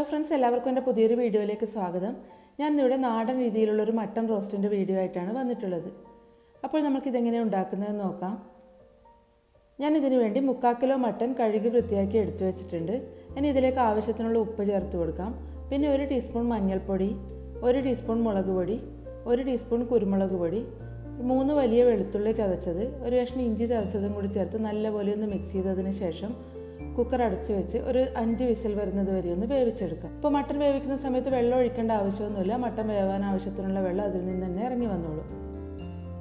Friends, എല്ലാവർക്കും എൻ്റെ പുതിയൊരു വീഡിയോയിലേക്ക് സ്വാഗതം. ഞാൻ ഇവിടെ നാടൻ രീതിയിലുള്ളൊരു മട്ടൺ റോസ്റ്റിൻ്റെ വീഡിയോ ആയിട്ടാണ് വന്നിട്ടുള്ളത്. അപ്പോൾ നമുക്കിതെങ്ങനെ ഉണ്ടാക്കുന്നതെന്ന് നോക്കാം. ഞാനിതിനു വേണ്ടി 3/4 കിലോ മട്ടൺ കഴുകി വൃത്തിയാക്കി എടുത്തു വെച്ചിട്ടുണ്ട്. ഇനി ഇതിലേക്ക് ആവശ്യത്തിനുള്ള ഉപ്പ് ചേർത്ത് കൊടുക്കാം. പിന്നെ 1 ടീസ്പൂൺ മഞ്ഞൾപ്പൊടി, 1 ടീസ്പൂൺ മുളക് പൊടി, 1 ടീസ്പൂൺ കുരുമുളക് പൊടി, 3 വലിയ വെളുത്തുള്ളി ചതച്ചത്, 1 കഷ്ണം ഇഞ്ചി ചതച്ചതും കൂടി ചേർത്ത് നല്ലപോലെ ഒന്ന് മിക്സ് ചെയ്തതിന് ശേഷം കുക്കർ അടച്ച് വെച്ച് ഒരു 5 വിസിൽ വരുന്നത് വരെ ഒന്ന് വേവിച്ചെടുക്കാം. ഇപ്പോൾ മട്ടൺ വേവിക്കുന്ന സമയത്ത് വെള്ളം ഒഴിക്കേണ്ട ആവശ്യമൊന്നുമില്ല. മട്ടൺ വേവാൻ ആവശ്യത്തിനുള്ള വെള്ളം അതിൽ നിന്ന് തന്നെ ഇറങ്ങി വന്നോളൂ.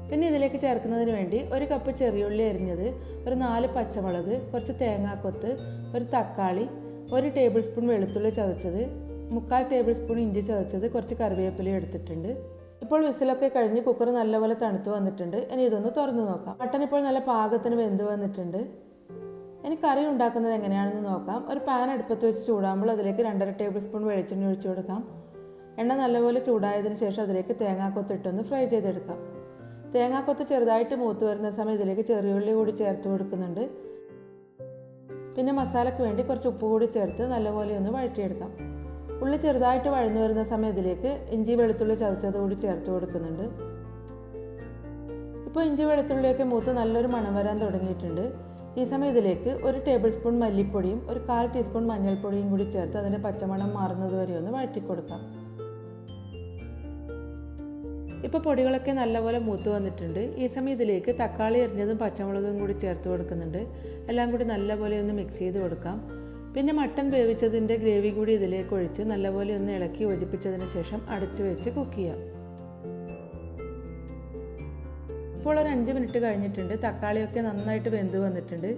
പിന്നെ ഇതിലേക്ക് ചേർക്കുന്നതിന് വേണ്ടി 1 കപ്പ് ചെറിയുള്ളി അരിഞ്ഞത്, ഒരു 4 പച്ചമുളക്, കുറച്ച് തേങ്ങാക്കൊത്ത്, ഒരു തക്കാളി, 1 ടേബിൾ സ്പൂൺ വെളുത്തുള്ളി ചതച്ചത്, 3/4 ടേബിൾ സ്പൂൺ ഇഞ്ചി ചതച്ചത്, കുറച്ച് കറിവേപ്പില എടുത്തിട്ടുണ്ട്. ഇപ്പോൾ വിസിലൊക്കെ കഴിഞ്ഞ് കുക്കർ നല്ലപോലെ തണുത്ത് വന്നിട്ടുണ്ട്. ഇനി ഇതൊന്ന് തുറന്നു നോക്കാം. മട്ടൺ ഇപ്പോൾ നല്ല പാകത്തിന് വെന്ത് വന്നിട്ടുണ്ട്. ഇനി കറി ഉണ്ടാക്കുന്നത് എങ്ങനെയാണെന്ന് നോക്കാം. ഒരു പാൻ അടുപ്പത്ത് വെച്ച് ചൂടാകുമ്പോൾ അതിലേക്ക് 2.5 ടേബിൾ സ്പൂൺ വെളിച്ചെണ്ണ ഒഴിച്ചു കൊടുക്കാം. എണ്ണ നല്ലപോലെ ചൂടായതിനു ശേഷം അതിലേക്ക് തേങ്ങാക്കൊത്ത് ഇട്ടൊന്ന് ഫ്രൈ ചെയ്തെടുക്കാം. തേങ്ങാക്കൊത്ത് ചെറുതായിട്ട് മൂത്ത് വരുന്ന സമയം ഇതിലേക്ക് ചെറിയുള്ളി കൂടി ചേർത്ത് കൊടുക്കുന്നുണ്ട്. പിന്നെ മസാലയ്ക്ക് വേണ്ടി കുറച്ച് ഉപ്പ് കൂടി ചേർത്ത് നല്ലപോലെ ഒന്ന് വഴറ്റിയെടുക്കാം. ഉള്ളി ചെറുതായിട്ട് വഴന്നു വരുന്ന സമയം ഇതിലേക്ക് ഇഞ്ചി വെളുത്തുള്ളി ചതച്ചത് കൂടി ചേർത്ത് കൊടുക്കുന്നുണ്ട്. ഇപ്പോൾ ഇഞ്ചി വെളുത്തുള്ളിയൊക്കെ മൂത്ത് നല്ലൊരു മണം വരാൻ തുടങ്ങിയിട്ടുണ്ട്. ഈ സമയം ഇതിലേക്ക് 1 ടേബിൾ സ്പൂൺ മല്ലിപ്പൊടിയും 1/4 ടീസ്പൂൺ മഞ്ഞൾപ്പൊടിയും കൂടി ചേർത്ത് അതിൻ്റെ പച്ചമണം മാറുന്നത് വരെ ഒന്ന് വഴറ്റി കൊടുക്കാം. ഇപ്പോൾ പൊടികളൊക്കെ നല്ലപോലെ മൂത്ത് വന്നിട്ടുണ്ട്. ഈ സമയം ഇതിലേക്ക് തക്കാളി അരിഞ്ഞതും പച്ചമുളകും കൂടി ചേർത്ത് കൊടുക്കുന്നുണ്ട്. എല്ലാം കൂടി നല്ലപോലെ ഒന്ന് മിക്സ് ചെയ്ത് കൊടുക്കാം. പിന്നെ മട്ടൺ വേവിച്ചതിൻ്റെ ഗ്രേവി കൂടി ഇതിലേക്ക് ഒഴിച്ച് നല്ലപോലെ ഒന്ന് ഇളക്കി യോജിപ്പിച്ചതിന് ശേഷം അടച്ചു വെച്ച് കുക്ക് ചെയ്യാം. ഇപ്പോൾ ഒരു 5 മിനിറ്റ് കഴിഞ്ഞിട്ടുണ്ട്. തക്കാളിയൊക്കെ നന്നായിട്ട് വെന്ത് വന്നിട്ടുണ്ട്.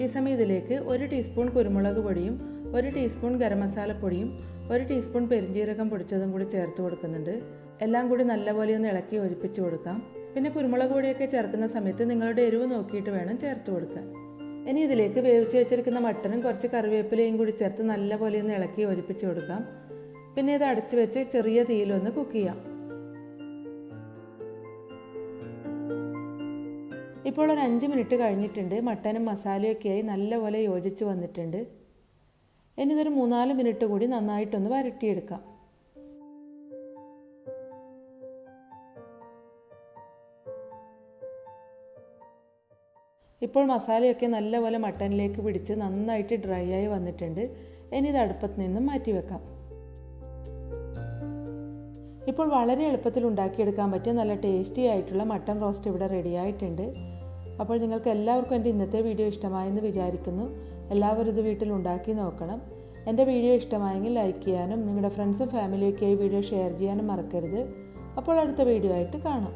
ഈ സമയം ഇതിലേക്ക് 1 ടീസ്പൂൺ കുരുമുളക് പൊടിയും 1 ടീസ്പൂൺ ഗരം മസാല പൊടിയും 1 ടീസ്പൂൺ പെരിഞ്ജീരകം പൊടിച്ചതും കൂടി ചേർത്ത് കൊടുക്കുന്നുണ്ട്. എല്ലാം കൂടി നല്ലപോലെ ഒന്ന് ഇളക്കി യോജിപ്പിച്ച് കൊടുക്കാം. പിന്നെ കുരുമുളക് പൊടിയൊക്കെ ചേർക്കുന്ന സമയത്ത് നിങ്ങളുടെ എരിവ് നോക്കിയിട്ട് വേണം ചേർത്ത് കൊടുക്കാൻ. ഇനി ഇതിലേക്ക് വേവിച്ച് വെച്ചിരിക്കുന്ന മട്ടനും കുറച്ച് കറിവേപ്പിലയും കൂടി ചേർത്ത് നല്ലപോലെ ഒന്ന് ഇളക്കി യോജിപ്പിച്ച് കൊടുക്കാം. പിന്നെ ഇത് അടച്ചു വെച്ച് ചെറിയ തീയിലൊന്ന് കുക്ക് ചെയ്യാം. ഇപ്പോൾ ഒരു 5 മിനിറ്റ് കഴിഞ്ഞിട്ടുണ്ട്. മട്ടനും മസാലയൊക്കെയായി നല്ലപോലെ യോജിച്ച് വന്നിട്ടുണ്ട്. ഇനി ഇതൊരു 3-4 മിനിറ്റ് കൂടി നന്നായിട്ടൊന്ന് വരട്ടിയെടുക്കാം. ഇപ്പോൾ മസാലയൊക്കെ നല്ലപോലെ മട്ടനിലേക്ക് പിടിച്ച് നന്നായിട്ട് ഡ്രൈ ആയി വന്നിട്ടുണ്ട്. ഇനി ഇത് അടുപ്പത്ത് നിന്നും മാറ്റി വെക്കാം. ഇപ്പോൾ വളരെ എളുപ്പത്തിൽ ഉണ്ടാക്കിയെടുക്കാൻ പറ്റിയ നല്ല ടേസ്റ്റി ആയിട്ടുള്ള മട്ടൺ റോസ്റ്റ് ഇവിടെ റെഡി ആയിട്ടുണ്ട്. അപ്പോൾ നിങ്ങൾക്ക് എല്ലാവർക്കും എൻ്റെ ഇന്നത്തെ വീഡിയോ ഇഷ്ടമായെന്ന് വിചാരിക്കുന്നു. എല്ലാവരും ഇത് വീട്ടിൽ ഉണ്ടാക്കി നോക്കണം. എൻ്റെ വീഡിയോ ഇഷ്ടമായെങ്കിൽ ലൈക്ക് ചെയ്യാനും നിങ്ങളുടെ ഫ്രണ്ട്സും ഫാമിലിയൊക്കെ ഈ വീഡിയോ ഷെയർ ചെയ്യാനും മറക്കരുത്. അപ്പോൾ അടുത്ത വീഡിയോ ആയിട്ട് കാണാം.